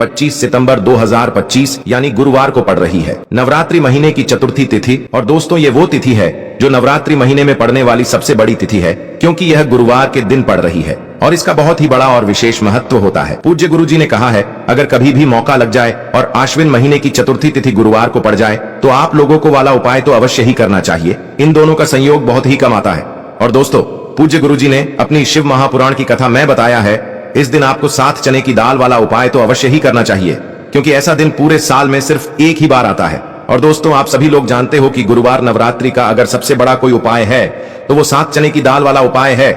25 सितंबर 2025 यानी गुरुवार को पड़ रही है। नवरात्रि महीने की चतुर्थी तिथि, और दोस्तों ये वो तिथि है जो नवरात्रि महीने में पड़ने वाली सबसे बड़ी तिथि है, क्योंकि यह गुरुवार के दिन पड़ रही है और इसका बहुत ही बड़ा और विशेष महत्व होता है। पूज्य गुरुजी ने कहा है, अगर कभी भी मौका लग जाए और आश्विन महीने की चतुर्थी तिथि गुरुवार को पड़ जाए तो आप लोगों को वाला उपाय तो अवश्य ही करना चाहिए। इन दोनों का संयोग बहुत ही कम आता है। और दोस्तों, पूज्य गुरुजी ने अपनी शिव महापुराण की कथा में बताया है, इस दिन आपको 7 चने की दाल वाला उपाय तो अवश्य ही करना चाहिए, क्योंकि ऐसा दिन पूरे साल में सिर्फ एक ही बार आता है। और दोस्तों, आप सभी लोग जानते हो कि गुरुवार नवरात्रि का अगर सबसे बड़ा कोई उपाय है तो वो 7 चने की दाल वाला उपाय है।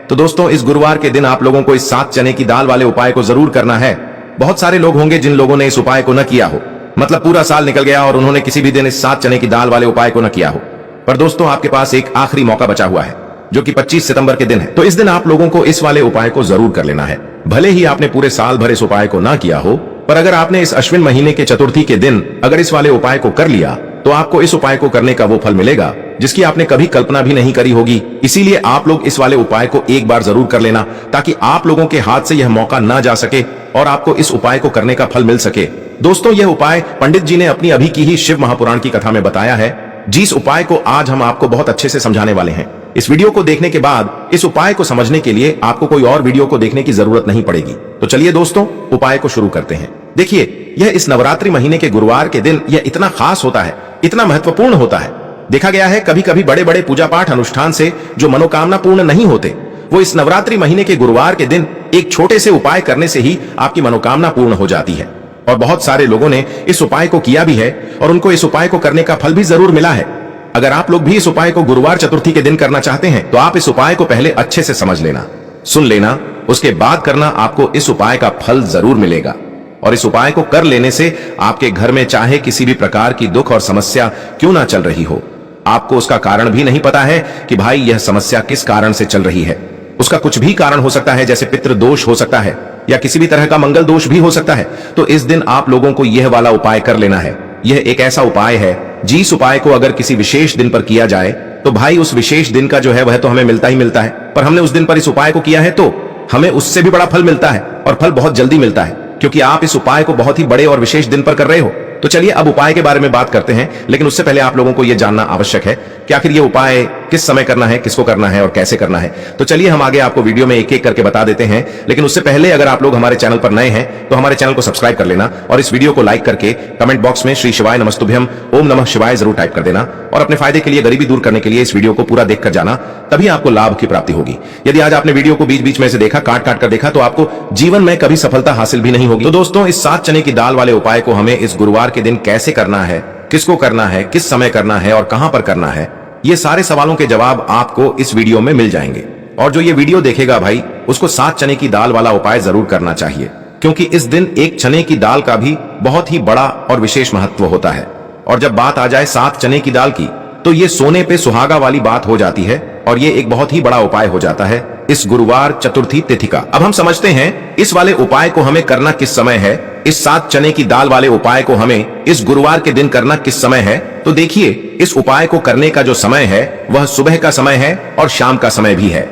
तो दोस्तों, इस गुरुवार के दिन आप लोगों को इस 7 चने की दाल वाले उपाय को जरूर करना है। बहुत सारे लोग होंगे जिन लोगों ने इस उपाय को न किया हो, मतलब पूरा साल निकल गया और उन्होंने किसी भी दिन इस 7 चने की दाल वाले उपाय को न किया हो। पर दोस्तों, आपके पास एक आखिरी मौका बचा हुआ है, जो कि 25 सितंबर के दिन है। तो इस दिन आप लोगों को इस वाले उपाय को जरूर कर लेना है। भले ही आपने पूरे साल भर इस उपाय को ना किया हो, पर अगर आपने इस अश्विन महीने के चतुर्थी के दिन अगर इस वाले उपाय को कर लिया तो आपको इस उपाय को करने का वो फल मिलेगा जिसकी आपने कभी कल्पना भी नहीं करी होगी। इसीलिए आप लोग इस वाले उपाय को एक बार जरूर कर लेना, ताकि आप लोगों के हाथ से यह मौका ना जा सके और आपको इस उपाय को करने का फल मिल सके। दोस्तों, यह उपाय पंडित जी ने अपनी अभी की ही शिव महापुराण की कथा में बताया है, जिस उपाय को आज हम आपको बहुत अच्छे से समझाने वाले हैं। इस वीडियो को देखने के बाद इस उपाय को समझने के लिए आपको कोई और वीडियो को देखने की जरूरत नहीं पड़ेगी। तो चलिए दोस्तों, उपाय को शुरू करते हैं। देखिए, यह इस नवरात्रि महीने के गुरुवार के दिन यह इतना खास होता है, इतना महत्वपूर्ण होता है। देखा गया है कभी कभी बड़े बड़े पूजा पाठ अनुष्ठान से जो मनोकामना पूर्ण नहीं होते, वो इस नवरात्रि महीने के गुरुवार के दिन एक छोटे से उपाय करने से ही आपकी मनोकामना पूर्ण हो जाती है। और बहुत सारे लोगों ने इस उपाय को किया भी है और उनको इस उपाय को करने का फल भी जरूर मिला है। अगर आप लोग भी इस उपाय को गुरुवार चतुर्थी के दिन करना चाहते हैं तो आप इस उपाय को पहले अच्छे से समझ लेना, सुन लेना, उसके बाद करना। आपको इस उपाय का फल जरूर मिलेगा। और इस उपाय को कर लेने से आपके घर में चाहे किसी भी प्रकार की दुख और समस्या क्यों ना चल रही हो, आपको उसका कारण भी नहीं पता है कि भाई यह समस्या किस कारण से चल रही है। उसका कुछ भी कारण हो सकता है, जैसे पितृ दोष हो सकता है या किसी भी तरह का मंगल दोष भी हो सकता है। तो इस दिन आप लोगों को यह वाला उपाय कर लेना है। यह एक ऐसा उपाय है जिस उपाय को अगर किसी विशेष दिन पर किया जाए तो भाई उस विशेष दिन का जो है वह तो हमें मिलता ही मिलता है, पर हमने उस दिन पर इस उपाय को किया है तो हमें उससे भी बड़ा फल मिलता है, और फल बहुत जल्दी मिलता है, क्योंकि आप इस उपाय को बहुत ही बड़े और विशेष दिन पर कर रहे हो। तो चलिए अब उपाय के बारे में बात करते हैं, लेकिन उससे पहले आप लोगों को यह जानना आवश्यक है कि आखिर ये उपाय किस समय करना है, किसको करना है और कैसे करना है। तो चलिए हम आगे आपको वीडियो में एक एक करके बता देते हैं, लेकिन उससे पहले अगर आप लोग हमारे चैनल पर नए हैं तो हमारे चैनल को सब्सक्राइब कर लेना और इस वीडियो को लाइक करके कमेंट बॉक्स में श्री शिवाय नमस्तुभ्यम ओम नमः शिवाय जरूर टाइप कर देना। और अपने फायदे के लिए, गरीबी दूर करने के लिए इस वीडियो को पूरा देखकर जाना, तभी आपको लाभ की प्राप्ति होगी। यदि आज आपने वीडियो को बीच बीच में से देखा, काट काट कर देखा, तो आपको जीवन में कभी सफलता हासिल भी नहीं होगी। तो दोस्तों, इस 7 चने की दाल वाले उपाय को हमें इस गुरुवार के दिन कैसे करना है, किसको करना है, किस समय करना है और कहां पर करना है, ये सारे सवालों के जवाब आपको इस वीडियो में मिल जाएंगे। और जो ये वीडियो देखेगा भाई, उसको 7 चने की दाल वाला उपाय जरूर करना चाहिए, क्योंकि इस दिन एक चने की दाल का भी बहुत ही बड़ा और विशेष महत्व होता है। और जब बात आ जाए 7 चने की दाल की, तो ये सोने पे सुहागा वाली बात हो जाती है और ये एक बहुत ही बड़ा उपाय हो जाता है इस गुरुवार चतुर्थी तिथि का। अब हम समझते हैं इस वाले उपाय को हमें करना किस समय है। इस 7 चने की दाल वाले उपाय को हमें इस गुरुवार के दिन करना किस समय है। तो देखिए, इस उपाय को करने का जो समय है वह सुबह का समय है और शाम का समय भी है।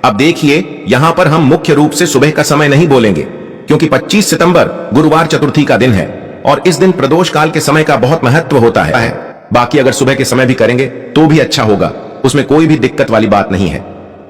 अब देखिए, यहां पर हम मुख्य रूप से सुबह का समय नहीं बोलेंगे, क्योंकि 25 सितंबर गुरुवार चतुर्थी का दिन है और इस दिन प्रदोष काल के समय का बहुत महत्व होता है। बाकी अगर सुबह के समय भी करेंगे तो भी अच्छा होगा, उसमें कोई भी दिक्कत वाली बात नहीं है।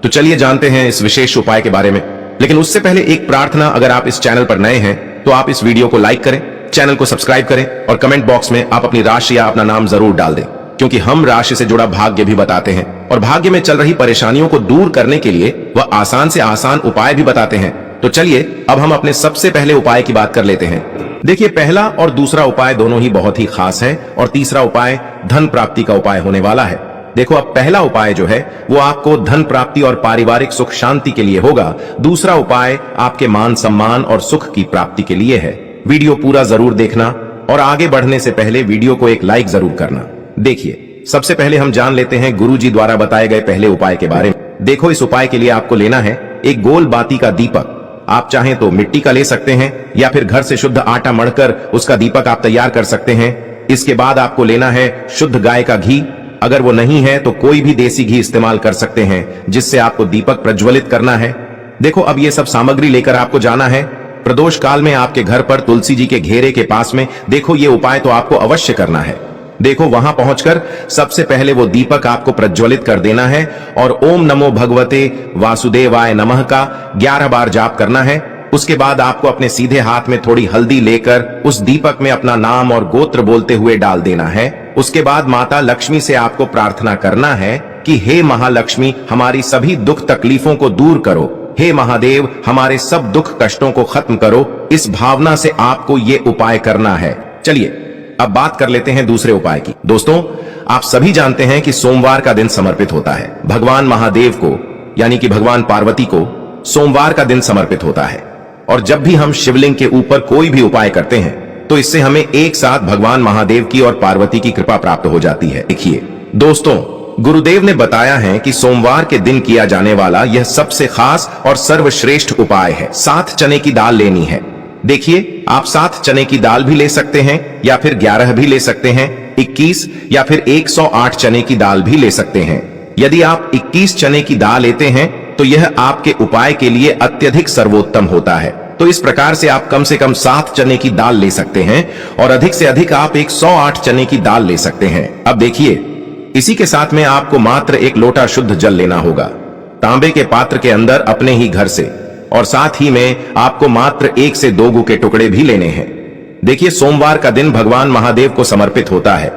तो चलिए जानते हैं इस विशेष उपाय के बारे में। लेकिन उससे पहले एक प्रार्थना, अगर आप इस चैनल पर नए हैं तो आप इस वीडियो को लाइक करें, चैनल को सब्सक्राइब करें और कमेंट बॉक्स में आप अपनी राशि या अपना नाम जरूर डाल दें, क्योंकि हम राशि से जुड़ा भाग्य भी बताते हैं और भाग्य में चल रही परेशानियों को दूर करने के लिए वह आसान से आसान उपाय भी बताते हैं। तो चलिए अब हम अपने सबसे पहले उपाय की बात कर लेते हैं। देखिए, पहला और दूसरा उपाय दोनों ही बहुत ही खास है और तीसरा उपाय धन प्राप्ति का उपाय होने वाला है। देखो, अब पहला उपाय जो है वो आपको धन प्राप्ति और पारिवारिक सुख शांति के लिए होगा। दूसरा उपाय आपके मान सम्मान और सुख की प्राप्ति के लिए है। वीडियो पूरा जरूर देखना और आगे बढ़ने से पहले वीडियो को एक लाइक जरूर करना। देखिए, सबसे पहले हम जान लेते हैं गुरुजी द्वारा बताए गए पहले उपाय के बारे में। देखो, इस उपाय के लिए आपको लेना है एक गोल बाती का दीपक। आप चाहें तो मिट्टी का ले सकते हैं या फिर घर से शुद्ध आटा मढ़कर उसका दीपक आप तैयार कर सकते हैं। इसके बाद आपको लेना है शुद्ध गाय का घी। अगर वो नहीं है तो कोई भी देसी घी इस्तेमाल कर सकते हैं, जिससे आपको दीपक प्रज्वलित करना है। देखो, अब ये सब सामग्री लेकर आपको जाना है प्रदोष काल में आपके घर पर तुलसी जी के घेरे के पास में देखो, ये उपाय तो आपको अवश्य करना है। देखो, वहां पहुंचकर सबसे पहले वो दीपक आपको प्रज्वलित कर देना है और ओम नमो भगवते वासुदेवाय नमः का 11 बार जाप करना है। उसके बाद आपको अपने सीधे हाथ में थोड़ी हल्दी लेकर उस दीपक में अपना नाम और गोत्र बोलते हुए डाल देना है। उसके बाद माता लक्ष्मी से आपको प्रार्थना करना है कि हे महालक्ष्मी, हमारी सभी दुख तकलीफों को दूर करो, हे महादेव, हमारे सब दुख कष्टों को खत्म करो। इस भावना से आपको ये उपाय करना है। चलिए अब बात कर लेते हैं दूसरे उपाय की। दोस्तों, आप सभी जानते हैं कि सोमवार का दिन समर्पित होता है भगवान महादेव को, यानी कि भगवान पार्वती को सोमवार का दिन समर्पित होता है। और जब भी हम शिवलिंग के ऊपर कोई भी उपाय करते हैं तो इससे हमें एक साथ भगवान महादेव की और पार्वती की कृपा प्राप्त हो जाती है। देखिए दोस्तों, गुरुदेव ने बताया है कि सोमवार के दिन किया जाने वाला यह सबसे खास और सर्वश्रेष्ठ उपाय है। 7 चने की दाल लेनी है। देखिए, आप 7 चने की दाल भी ले सकते हैं या फिर 11 भी ले सकते हैं, 21 या फिर 108 चने की दाल भी ले सकते हैं। यदि आप 21 चने की दाल लेते हैं तो यह आपके उपाय के लिए अत्यधिक सर्वोत्तम होता है। तो इस प्रकार से आप कम से कम 7 चने की दाल ले सकते हैं और अधिक से अधिक आप 108 चने की दाल ले सकते हैं। अब देखिए, इसी के साथ में आपको मात्र 1 लोटा शुद्ध जल लेना होगा, तांबे के पात्र के अंदर अपने ही घर से, और साथ ही में आपको मात्र 1 से 2 गू के टुकड़े भी लेने हैं। देखिए, सोमवार का दिन भगवान महादेव को समर्पित होता है।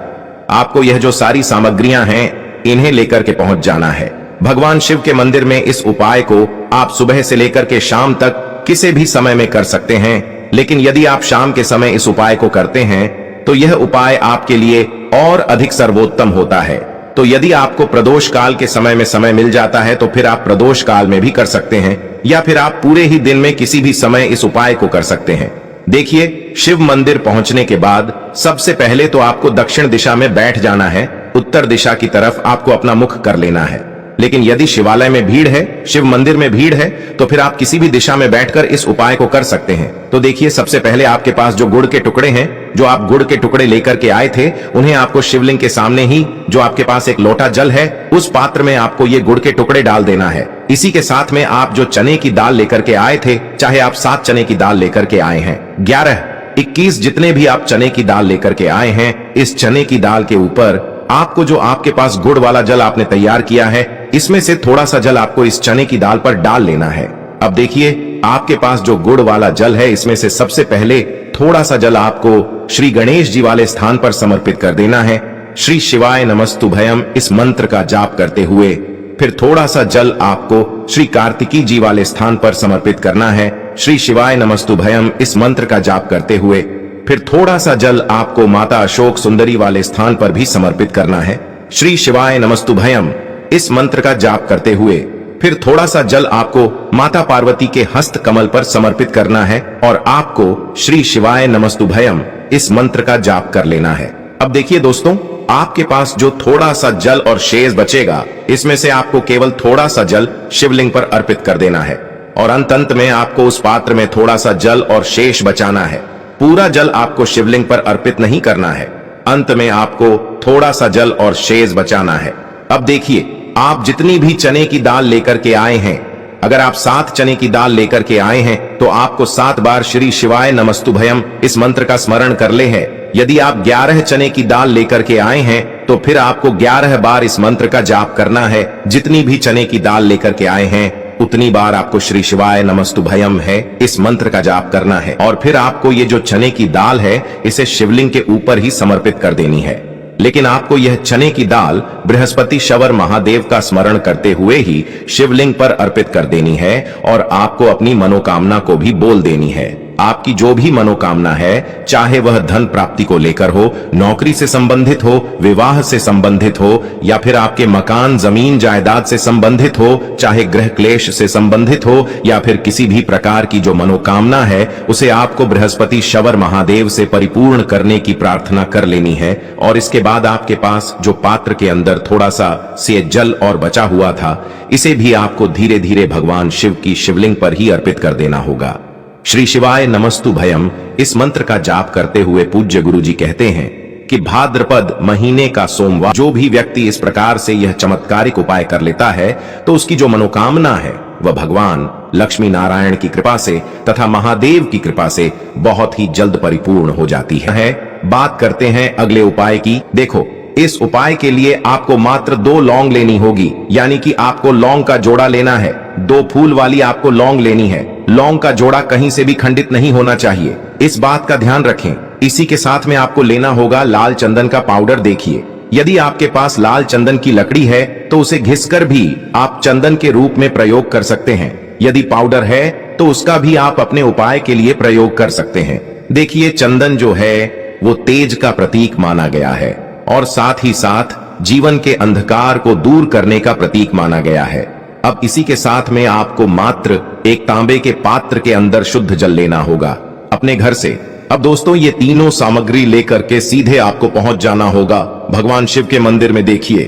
आपको यह जो सारी सामग्रियां हैं, इन्हें लेकर के पहुंच जाना है भगवान शिव के मंदिर में। इस उपाय को आप सुबह से लेकर के शाम तक किसी भी समय में कर सकते हैं, लेकिन यदि आप शाम के समय इस उपाय को करते हैं तो यह उपाय आपके लिए और अधिक सर्वोत्तम होता है। तो यदि आपको प्रदोष काल के समय में समय मिल जाता है तो फिर आप प्रदोष काल में भी कर सकते हैं, या फिर आप पूरे ही दिन में किसी भी समय इस उपाय को कर सकते हैं। देखिए, शिव मंदिर पहुंचने के बाद सबसे पहले तो आपको दक्षिण दिशा में बैठ जाना है। उत्तर दिशा की तरफ आपको अपना मुख कर लेना है। लेकिन यदि शिवालय में भीड़ है, शिव मंदिर में भीड़ है, तो फिर आप किसी भी दिशा में बैठकर इस उपाय को कर सकते हैं। तो देखिए, सबसे पहले आपके पास जो गुड़ के टुकड़े हैं, जो आप गुड़ के टुकड़े लेकर के आए थे, उन्हें आपको शिवलिंग के सामने ही, जो आपके पास एक लोटा जल है, उस पात्र में आपको ये गुड़ के टुकड़े डाल देना है। इसी के साथ में आप जो चने की दाल लेकर के आए थे, चाहे आप 7 चने की दाल लेकर के आए हैं, 11, 21 जितने भी आप चने की दाल लेकर के आए हैं, इस चने की दाल के ऊपर आपको जो आपके पास गुड़ वाला जल आपने तैयार किया है, इसमें से थोड़ा सा जल आपको इस चने की दाल पर डाल लेना है। अब देखिए, आपके पास जो गुड़ वाला जल है, इसमें से सबसे पहले थोड़ा सा जल आपको श्री गणेश जी वाले स्थान पर समर्पित कर देना है। श्री शिवाय नमस्तुभयम इस मंत्र का जाप करते हुए फिर थोड़ा सा जल आपको श्री कार्तिकी जी वाले स्थान पर समर्पित करना है। श्री शिवाय नमस्तुभयम इस मंत्र का जाप करते हुए फिर थोड़ा सा जल आपको माता अशोक सुंदरी वाले स्थान पर भी समर्पित करना है। श्री शिवाय नमस्तुभयम इस मंत्र का जाप करते हुए फिर थोड़ा सा जल आपको माता पार्वती के हस्त कमल पर समर्पित करना है और आपको श्री शिवाय नमस्तुभयम इस मंत्र का जाप कर लेना है। अब देखिए दोस्तों, आपके पास जो थोड़ा सा जल और शेष बचेगा, इसमें से आपको केवल थोड़ा सा जल शिवलिंग पर अर्पित कर देना है और अंत में आपको उस पात्र में थोड़ा सा जल और शेष बचाना है। पूरा जल आपको शिवलिंग पर अर्पित नहीं करना है, अंत में आपको थोड़ा सा जल और शेष बचाना है। अब देखिए, आप जितनी भी चने की दाल लेकर के आए हैं, अगर आप 7 चने की दाल लेकर के आए हैं तो आपको 7 बार श्री शिवाय नमस्तुभयम इस मंत्र का स्मरण कर ले है। यदि आप 11 चने की दाल लेकर के आए हैं तो फिर आपको 11 बार इस मंत्र का जाप करना है। जितनी भी चने की दाल लेकर के आए हैं उतनी बार आपको श्री शिवाय नमस्तुभयम है इस मंत्र का जाप करना है और फिर आपको ये जो चने की दाल है, इसे शिवलिंग के ऊपर ही समर्पित कर देनी है। लेकिन आपको यह चने की दाल बृहस्पति शवर महादेव का स्मरण करते हुए ही शिवलिंग पर अर्पित कर देनी है और आपको अपनी मनोकामना को भी बोल देनी है। आपकी जो भी मनोकामना है, चाहे वह धन प्राप्ति को लेकर हो, नौकरी से संबंधित हो, विवाह से संबंधित हो, या फिर आपके मकान जमीन जायदाद से संबंधित हो, चाहे गृह क्लेश से संबंधित हो, या फिर किसी भी प्रकार की जो मनोकामना है, उसे आपको बृहस्पति शवर महादेव से परिपूर्ण करने की प्रार्थना कर लेनी है। और इसके बाद आपके पास जो पात्र के अंदर थोड़ा सा से जल और बचा हुआ था, इसे भी आपको धीरे धीरे भगवान शिव की शिवलिंग पर ही अर्पित कर देना होगा। श्री शिवाय नमस्तुभयम इस मंत्र का जाप करते हुए पूज्य गुरु जी कहते हैं कि भाद्रपद महीने का सोमवार जो भी व्यक्ति इस प्रकार से यह चमत्कारिक उपाय कर लेता है तो उसकी जो मनोकामना है वह भगवान लक्ष्मी नारायण की कृपा से तथा महादेव की कृपा से बहुत ही जल्द परिपूर्ण हो जाती है। बात करते हैं अगले उपाय की। देखो, इस उपाय के लिए आपको मात्र 2 लौंग लेनी होगी, यानी कि आपको लौंग का जोड़ा लेना है। 2 फूल वाली आपको लौंग लेनी है। लौंग का जोड़ा कहीं से भी खंडित नहीं होना चाहिए, इस बात का ध्यान रखें। इसी के साथ में आपको लेना होगा लाल चंदन का पाउडर। देखिए, यदि आपके पास लाल चंदन की लकड़ी है तो उसे घिसकर भी आप चंदन के रूप में प्रयोग कर सकते हैं। यदि पाउडर है तो उसका भी आप अपने उपाय के लिए प्रयोग कर सकते हैं। देखिए, चंदन जो है वो तेज का प्रतीक माना गया है और साथ ही साथ जीवन के अंधकार को दूर करने का प्रतीक माना गया है। अब इसी के साथ में आपको मात्र एक तांबे के पात्र के अंदर शुद्ध जल लेना होगा अपने घर से। अब दोस्तों, ये तीनों सामग्री लेकर के सीधे आपको पहुंच जाना होगा भगवान शिव के मंदिर में। देखिए,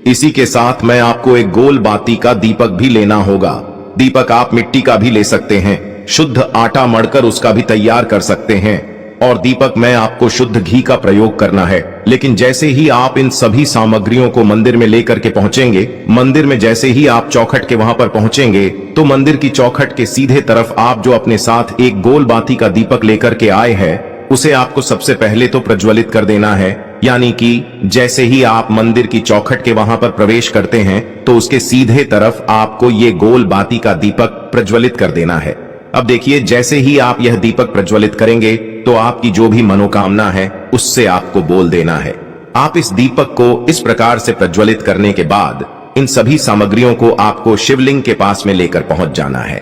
इसी के साथ में आपको एक गोल बाती का दीपक भी लेना होगा। दीपक आप मिट्टी का भी ले सकते हैं, शुद्ध आटा मढ़कर उसका भी तैयार कर सकते हैं। और दीपक में आपको शुद्ध घी का प्रयोग करना है। लेकिन जैसे ही आप इन सभी सामग्रियों को मंदिर में लेकर के पहुंचेंगे, मंदिर में जैसे ही आप चौखट के वहां पर पहुंचेंगे, तो मंदिर की चौखट के सीधे तरफ आप जो अपने साथ एक गोल बाती का दीपक लेकर के आए हैं, उसे आपको सबसे पहले तो प्रज्वलित कर देना है। यानी कि जैसे ही आप मंदिर की चौखट के वहां पर प्रवेश करते हैं तो उसके सीधे तरफ आपको ये गोल बाती का दीपक प्रज्वलित कर देना है। अब देखिए, जैसे ही आप यह दीपक प्रज्वलित करेंगे तो आपकी जो भी मनोकामना है उससे आपको बोल देना है। आप इस दीपक को इस प्रकार से प्रज्वलित करने के बाद इन सभी सामग्रियों को आपको शिवलिंग के पास में लेकर पहुंच जाना है।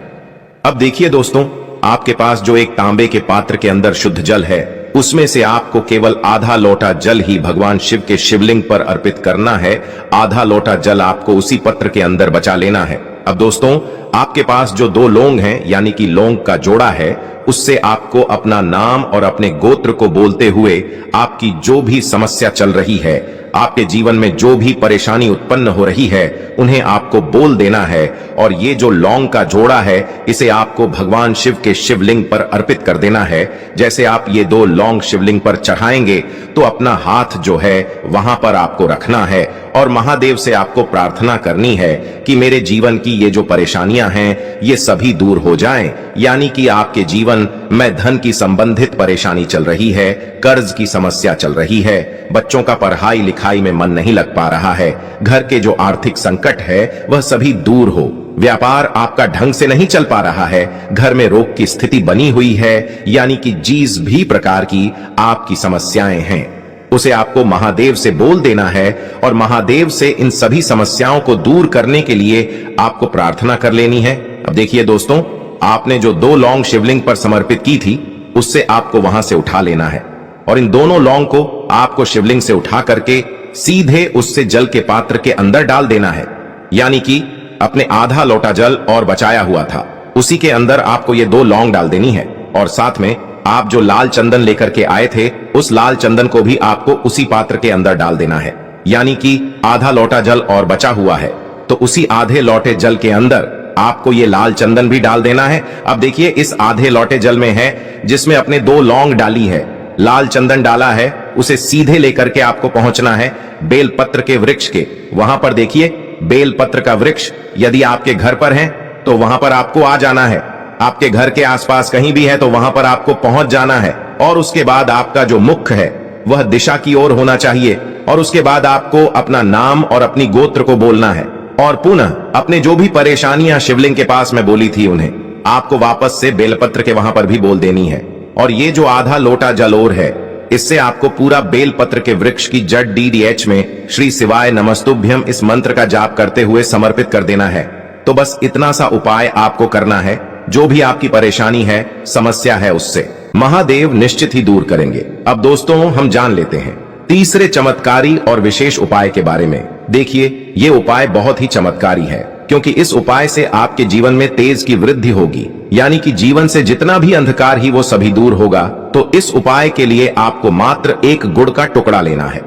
अब देखिए दोस्तों, आपके पास जो एक तांबे के पात्र के अंदर शुद्ध जल है, उसमें से आपको केवल आधा लोटा जल ही भगवान शिव के शिवलिंग पर अर्पित करना है। आधा लोटा जल आपको उसी पत्र के अंदर बचा लेना है। अब दोस्तों, आपके पास जो 2 लौंग हैं, यानी कि लौंग का जोड़ा है, उससे आपको अपना नाम और अपने गोत्र को बोलते हुए आपकी जो भी समस्या चल रही है, आपके जीवन में जो भी परेशानी उत्पन्न हो रही है, उन्हें आपको बोल देना है। और ये जो लौंग का जोड़ा है, इसे आपको भगवान शिव के शिवलिंग पर अर्पित कर देना है। जैसे आप ये 2 लौंग शिवलिंग पर चढ़ाएंगे तो अपना हाथ जो है वहां पर आपको रखना है और महादेव से आपको प्रार्थना करनी है कि मेरे जीवन की ये जो परेशानियां हैं ये सभी दूर हो जाएं। यानी कि आपके जीवन में धन की संबंधित परेशानी चल रही है, कर्ज की समस्या चल रही है, बच्चों का पढ़ाई लिखाई में मन नहीं लग पा रहा है, घर के जो आर्थिक संकट है वह सभी दूर हो, व्यापार आपका ढंग से नहीं चल पा रहा है, घर में रोग की स्थिति बनी हुई है, यानी कि जिस भी प्रकार की आपकी समस्याएं हैं उसे आपको महादेव से बोल देना है और महादेव से इन सभी समस्याओं को दूर करने के लिए आपको प्रार्थना कर लेनी है। अब देखिए दोस्तों, आपने जो 2 लौंग शिवलिंग पर समर्पित की थी, उससे आपको वहां से उठा लेना है और इन दोनों लौंग को आपको शिवलिंग से उठा करके सीधे उससे जल के पात्र के अंदर डाल देना है। यानी कि अपने आधा लोटा जल और बचाया हुआ था, उसी के अंदर आपको ये 2 लौंग डाल देनी है और साथ में आप जो लाल चंदन लेकर के आए थे, उस लाल चंदन को भी आपको उसी पात्र के अंदर डाल देना है। यानी कि आधा लोटा जल और बचा हुआ है तो उसी आधे लोटे जल के अंदर आपको ये लाल चंदन भी डाल देना है। अब देखिए, इस आधे लोटे जल में है जिसमें अपने 2 लौंग डाली है, लाल चंदन डाला है, उसे सीधे लेकर के आपको पहुंचना है बेलपत्र के वृक्ष के। वहां पर देखिए, बेलपत्र का वृक्ष यदि आपके घर पर है तो वहां पर आपको आ जाना है। आपके घर के आसपास कहीं भी है तो वहां पर आपको पहुंच जाना है और उसके बाद आपका जो मुख है वह दिशा की ओर होना चाहिए और उसके बाद आपको अपना नाम और अपनी गोत्र को बोलना है और पुनः अपने जो भी परेशानियां शिवलिंग के पास में बोली थी उन्हें आपको वापस से बेलपत्र के वहां पर भी बोल देनी है। और ये जो आधा लोटा जल और है, इससे आपको पूरा बेलपत्र के वृक्ष की जड़ DDH में श्री शिवाय नमस्तुभ्यम इस मंत्र का जाप करते हुए समर्पित कर देना है। तो बस इतना सा उपाय आपको करना है। जो भी आपकी परेशानी है, समस्या है, उससे महादेव निश्चित ही दूर करेंगे। अब दोस्तों, हम जान लेते हैं तीसरे चमत्कारी और विशेष उपाय के बारे में। देखिए, ये उपाय बहुत ही चमत्कारी है क्योंकि इस उपाय से आपके जीवन में तेज की वृद्धि होगी, यानी कि जीवन से जितना भी अंधकार ही वो सभी दूर होगा। तो इस उपाय के लिए आपको मात्र एक गुड़ का टुकड़ा लेना है।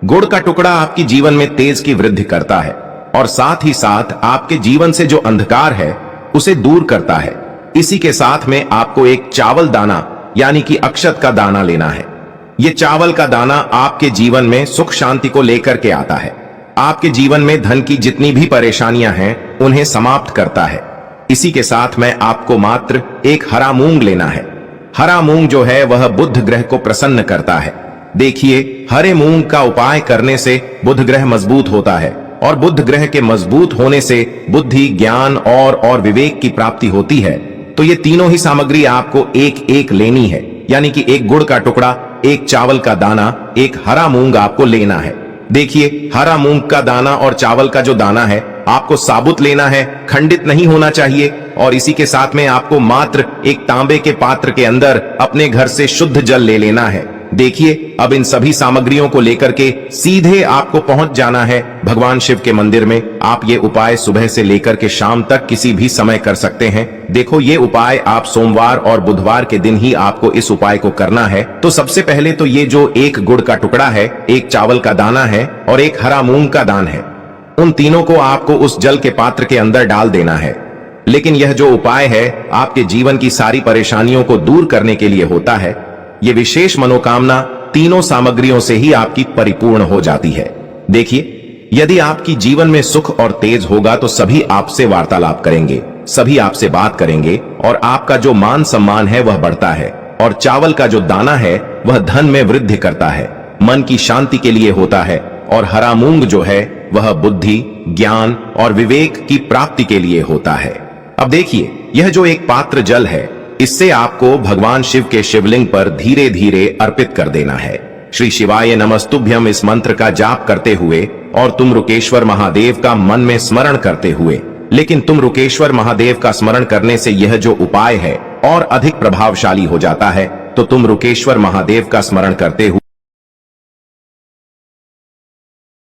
गुड़ का टुकड़ा आपकी जीवन में तेज की वृद्धि करता है और साथ ही साथ आपके जीवन से जो अंधकार है उसे दूर करता है। इसी के साथ में आपको एक चावल दाना यानी कि अक्षत का दाना लेना है। ये चावल का दाना आपके जीवन में सुख शांति को लेकर के आता है, आपके जीवन में धन की जितनी भी परेशानियां हैं उन्हें समाप्त करता है। इसी के साथ में आपको मात्र एक हरा मूंग लेना है। हरा मूंग जो है वह बुध ग्रह को प्रसन्न करता है। देखिए, हरे मूंग का उपाय करने से बुध ग्रह मजबूत होता है और बुध ग्रह के मजबूत होने से बुद्धि, ज्ञान और विवेक की प्राप्ति होती है। तो ये तीनों ही सामग्री आपको एक एक लेनी है, यानी कि एक गुड़ का टुकड़ा, एक चावल का दाना, एक हरा मूंग आपको लेना है। देखिए, हरा मूंग का दाना और चावल का जो दाना है आपको साबुत लेना है, खंडित नहीं होना चाहिए। और इसी के साथ में आपको मात्र एक तांबे के पात्र के अंदर अपने घर से शुद्ध जल ले लेना है। देखिए, अब इन सभी सामग्रियों को लेकर के सीधे आपको पहुंच जाना है भगवान शिव के मंदिर में। आप ये उपाय सुबह से लेकर के शाम तक किसी भी समय कर सकते हैं। देखो, ये उपाय आप सोमवार और बुधवार के दिन ही आपको इस उपाय को करना है। तो सबसे पहले तो ये जो एक गुड़ का टुकड़ा है, एक चावल का दाना है और एक हरा मूंग का दान है, उन तीनों को आपको उस जल के पात्र के अंदर डाल देना है। लेकिन यह जो उपाय है आपके जीवन की सारी परेशानियों को दूर करने के लिए होता है। ये विशेष मनोकामना तीनों सामग्रियों से ही आपकी परिपूर्ण हो जाती है। देखिए, यदि आपकी जीवन में सुख और तेज होगा तो सभी आपसे वार्तालाप करेंगे, सभी आपसे बात करेंगे और आपका जो मान सम्मान है वह बढ़ता है। और चावल का जो दाना है वह धन में वृद्धि करता है, मन की शांति के लिए होता है। और हरा मूंग जो है वह बुद्धि, ज्ञान और विवेक की प्राप्ति के लिए होता है। अब देखिए, यह जो एक पात्र जल है, इससे आपको भगवान शिव के शिवलिंग पर धीरे धीरे अर्पित कर देना है। श्री शिवाय नमस्तुभ्यम इस मंत्र का जाप करते हुए और तुम रुकेश्वर महादेव का मन में स्मरण करते हुए। लेकिन तुम रुकेश्वर महादेव का स्मरण करने से यह जो उपाय है और अधिक प्रभावशाली हो जाता है। तो तुम रुकेश्वर महादेव का स्मरण करते हुए